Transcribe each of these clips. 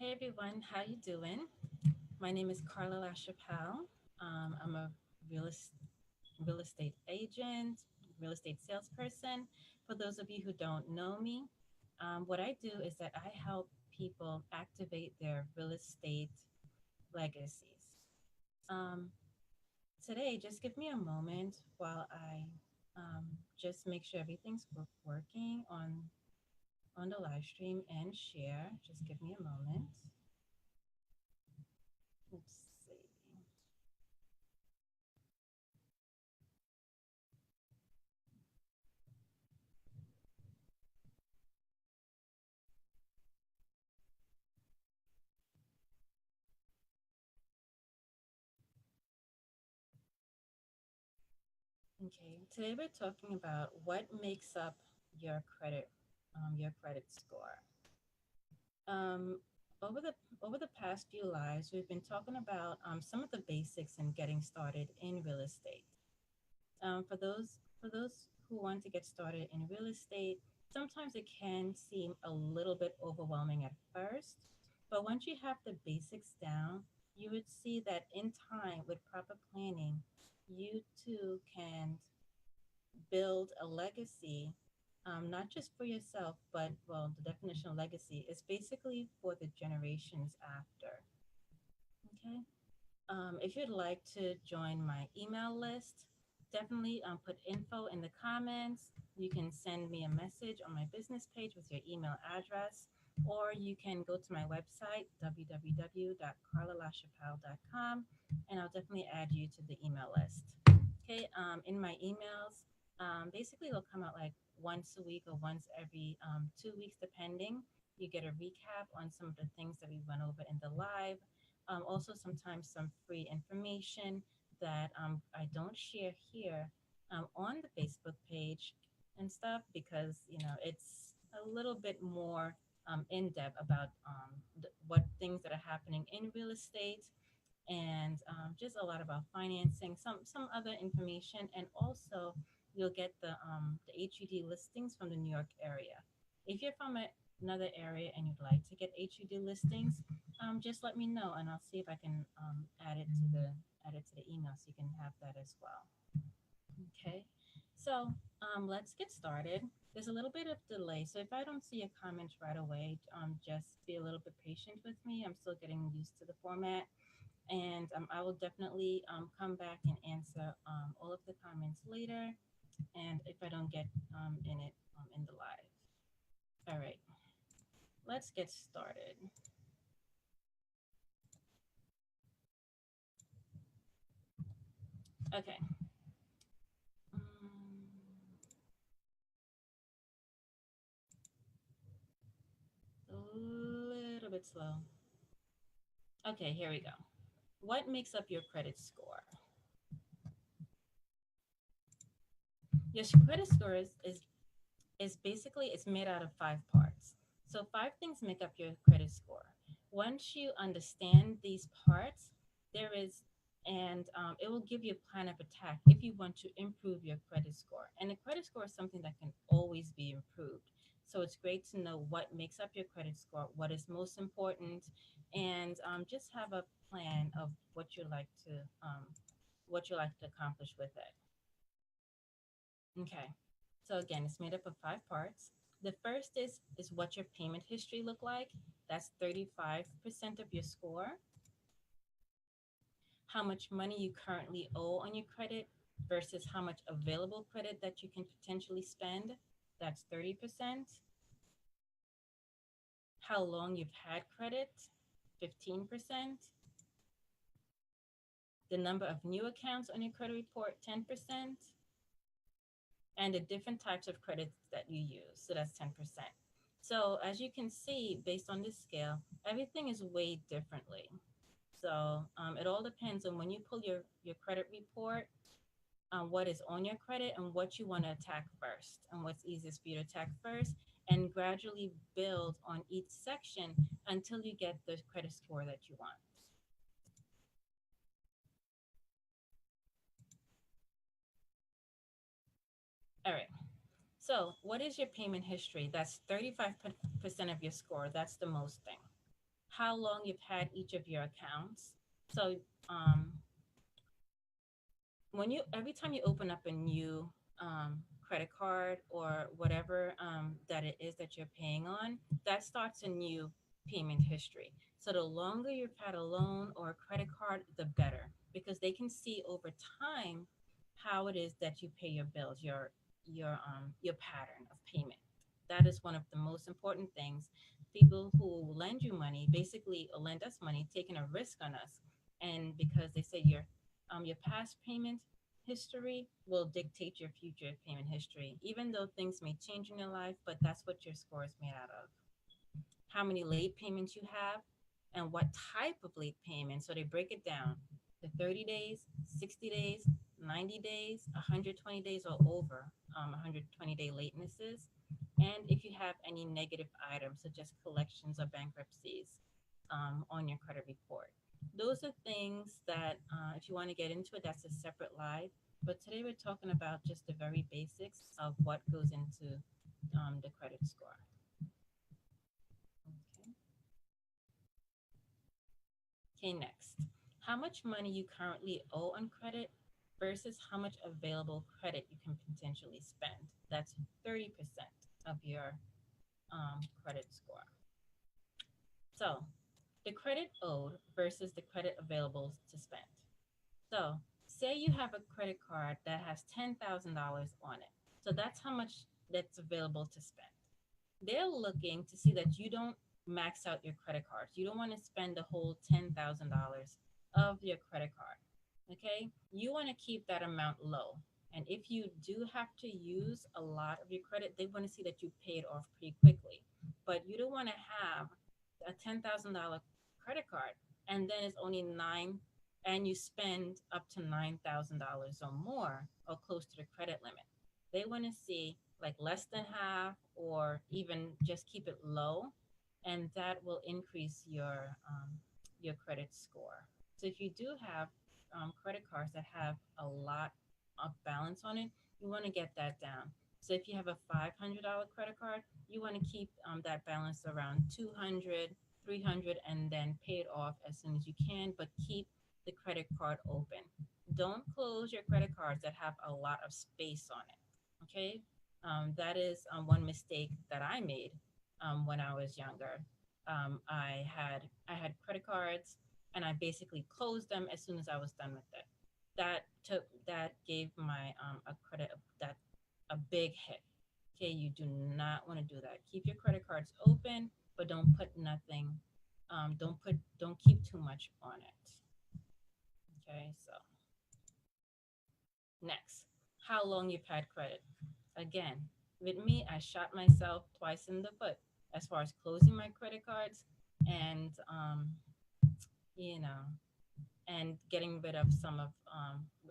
Hey everyone, how you doing? My name is Carla LaChapelle. I'm a real, es- real estate agent, real estate salesperson. For those of you who don't know me, what I do is that I help people activate their real estate legacies. Um, Today, just give me a moment while I just make sure everything's working on the live stream and share. Just give me a moment. Let's see. Okay, today we're talking about what makes up your your credit score. Um, over the past few lives, we've been talking about some of the basics in getting started in real estate. For those who want to get started in real estate, sometimes it can seem a little bit overwhelming at first, but once you have the basics down, you would see that in time, with proper planning, you too can build a legacy, not just for yourself, but well, the definition of legacy is basically for the generations after. Okay. If you'd like to join my email list, definitely put info in the comments. You can send me a message on my business page with your email address, or you can go to my website, www.carlalachapelle.com, and I'll definitely add you to the email list. Okay, in my emails, basically it'll come out like once a week or once every 2 weeks, depending. You get a recap on some of the things that we went over in the live, also sometimes some free information that I don't share here on the Facebook page and stuff because it's a little bit more in depth about what things that are happening in real estate and just a lot about financing, some other information, and also you'll get the HUD listings from the New York area. If you're from another area and you'd like to get HUD listings, just let me know and I'll see if I can add it to the email so you can have that as well. Okay, so let's get started. There's a little bit of delay, so if I don't see a comment right away, just be a little bit patient with me. I'm still getting used to the format, and I will definitely come back and answer all of the comments later. And if I don't get in it in the live, all right, let's get started. Okay. A little bit slow. Okay, here we go. What makes up your credit score? Your credit score is basically it's made out of five parts. So five things make up your credit score. Once you understand these parts, there is and it will give you a plan of attack if you want to improve your credit score. And a credit score is something that can always be improved. So it's great to know what makes up your credit score, what is most important, and just have a plan of what you like to accomplish with it. Okay. So again, it's made up of five parts. The first is what your payment history look like. That's 35% of your score. How much money you currently owe on your credit versus how much available credit that you can potentially spend. That's 30%. How long you've had credit, 15%. The number of new accounts on your credit report, 10%. And the different types of credits that you use. So that's 10%. So as you can see, based on this scale, everything is weighed differently. So it all depends on when you pull your credit report, what is on your credit and what you want to attack first and what's easiest for you to attack first and gradually build on each section until you get the credit score that you want. All right. So, what is your payment history? That's 35% of your score. That's the most thing. how long you've had each of your accounts. So um, when you every time you open up a new credit card or whatever that it is that you're paying on, that starts a new payment history. So the longer you've had a loan or a credit card, the better, because they can see over time how it is that you pay your bills, your pattern of payment. That is one of the most important things. People who lend you money basically lend us money, taking a risk on us, and because they say your past payment history will dictate your future payment history, even though things may change in your life, but that's what your score is made out of. How many late payments you have, and what type of late payment. So they break it down to 30 days, 60 days, 90 days, 120 days, or over 120-day latenesses. And if you have any negative items, such as collections or bankruptcies on your credit report. Those are things that, if you want to get into it, that's a separate live. But today we're talking about just the very basics of what goes into the credit score. Okay. Okay, next. How much money you currently owe on credit versus how much available credit you can potentially spend. That's 30% of your credit score. So, the credit owed versus the credit available to spend. So, say you have a credit card that has $10,000 on it. So, that's how much that's available to spend. They're looking to see that you don't max out your credit cards. You don't want to spend the whole $10,000 of your credit card. Okay? You want to keep that amount low. And if you do have to use a lot of your credit, they want to see that you pay it off pretty quickly. But you don't want to have a $10,000 credit card and then it's only and you spend up to $9,000 or more or close to the credit limit. They want to see like less than half or even just keep it low, and that will increase your credit score. So if you do have credit cards that have a lot of balance on it, you want to get that down. So if you have a $500 credit card, you want to keep that balance around 200, 300, and then pay it off as soon as you can, but keep the credit card open. Don't close your credit cards that have a lot of space on it. Okay, that is one mistake that I made when I was younger. I had credit cards, and I basically closed them as soon as I was done with it. That gave my a credit that a big hit. Okay, you do not want to do that. Keep your credit cards open, but don't put nothing. Don't keep too much on it. Okay, so next, how long you've had credit. Again, with me, I shot myself twice in the foot as far as closing my credit cards and, you know, and getting rid of some of,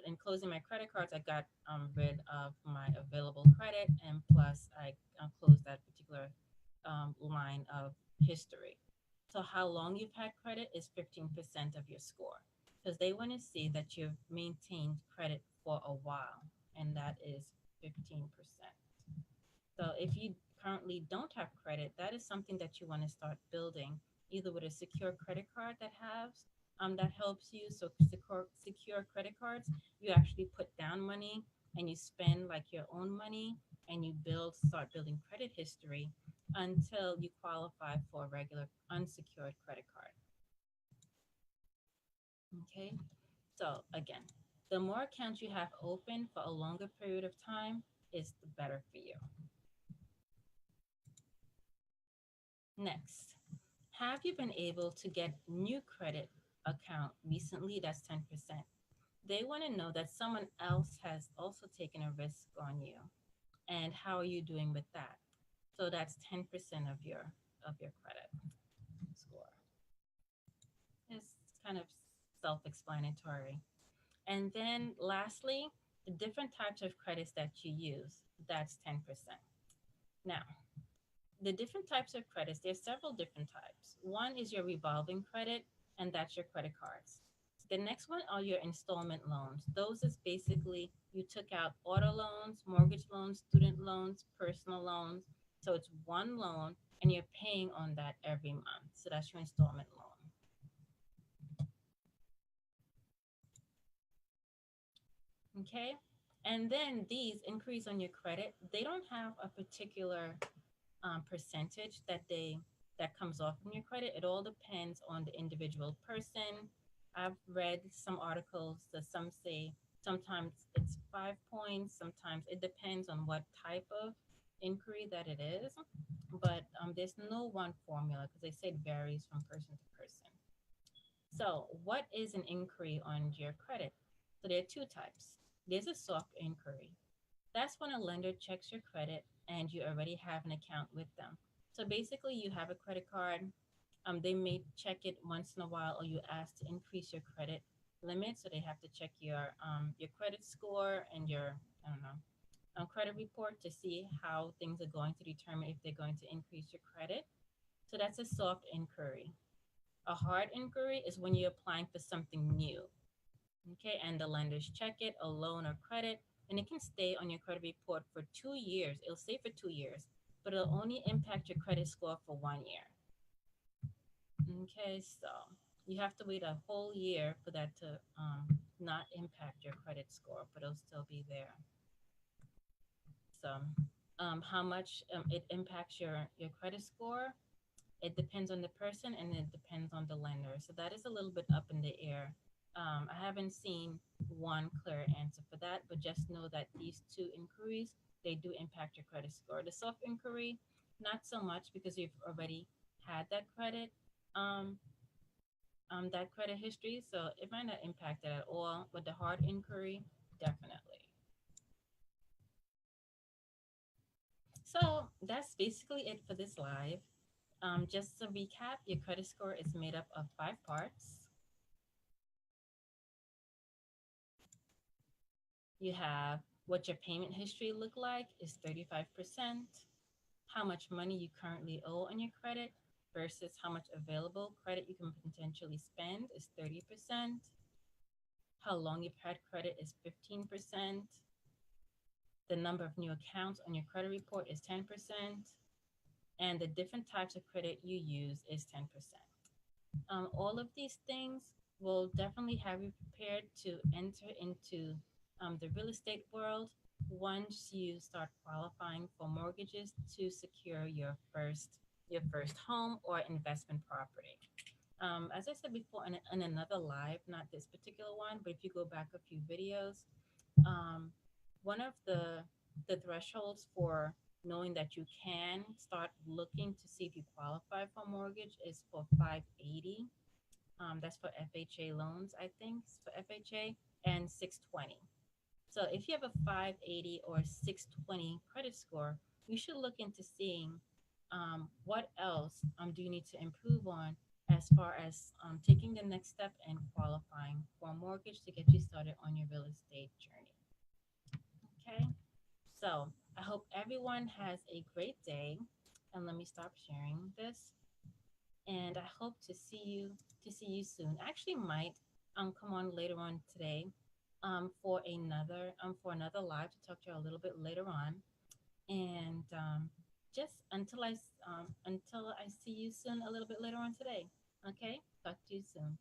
in closing my credit cards, I got rid of my available credit, and plus I closed that particular line of history. So how long you've had credit is 15% of your score, because they want to see that you've maintained credit for a while, and that is 15%. So if you currently don't have credit, that is something that you want to start building, either with a secure credit card that helps you. So secure credit cards, you actually put down money and you spend like your own money, and you start building credit history until you qualify for a regular unsecured credit card. Okay. So again, the more accounts you have open for a longer period of time is the better for you. Next, have you been able to get new credit account recently? That's 10%. They want to know that someone else has also taken a risk on you, and how are you doing with that? So that's 10% of your credit score. It's kind of self-explanatory. And then lastly, the different types of credits that you use, that's 10%. Now, the different types of credits, there's several different types. One is your revolving credit, and that's your credit cards. The next one are your installment loans. Those is basically you took out auto loans, mortgage loans, student loans, personal loans. So it's one loan and you're paying on that every month. So that's your installment Okay. And then these increase on your credit, they don't have a particular percentage that comes off from your credit. It all depends on the individual person. I've read some articles that some say sometimes it's 5 points, sometimes it depends on what type of inquiry that it is. But there's no one formula because they say it varies from person to person. So, what is an inquiry on your credit? So, there are two types. There's a soft inquiry. That's when a lender checks your credit and you already have an account with them. So basically, you have a credit card. They may check it once in a while, or you ask to increase your credit limit. So they have to check your credit score and your I don't know credit report to see how things are going to determine if they're going to increase your credit. So that's a soft inquiry. A hard inquiry is when you're applying for something new. Okay, and the lenders check it, a loan or credit, and it can stay on your credit report for 2 years. It'll stay for 2 years, but it'll only impact your credit score for 1 year. Okay, so you have to wait a whole year for that to not impact your credit score, but it'll still be there. So, how much it impacts your credit score, it depends on the person and it depends on the lender. So that is a little bit up in the air. I haven't seen one clear answer for that, but just know that these two inquiries, they do impact your credit score. The soft inquiry, not so much because you've already had um, that credit history, so it might not impact it at all. But the hard inquiry, definitely. So that's basically it for this live. Just to recap, your credit score is made up of 5 parts. You have what your payment history look like is 35%, how much money you currently owe on your credit versus how much available credit you can potentially spend is 30%, how long you've had credit is 15%, the number of new accounts on your credit report is 10%, and the different types of credit you use is 10%. All of these things will definitely have you prepared to enter into the real estate world once you start qualifying for mortgages to secure your first home or investment property. As I said before in another live, not this particular one, but if you go back a few videos, um, one of the thresholds for knowing that you can start looking to see if you qualify for mortgage is for 580. That's for FHA loans, I think, for FHA, and 620. So if you have a 580 or 620 credit score, you should look into seeing what else do you need to improve on as far as taking the next step and qualifying for a mortgage to get you started on your real estate journey. Okay, so I hope everyone has a great day. And let me stop sharing this. And I hope to see you soon. I actually might come on later on today for another live to talk to you a little bit later on. And just until I see you soon a little bit later on today. Okay, talk to you soon.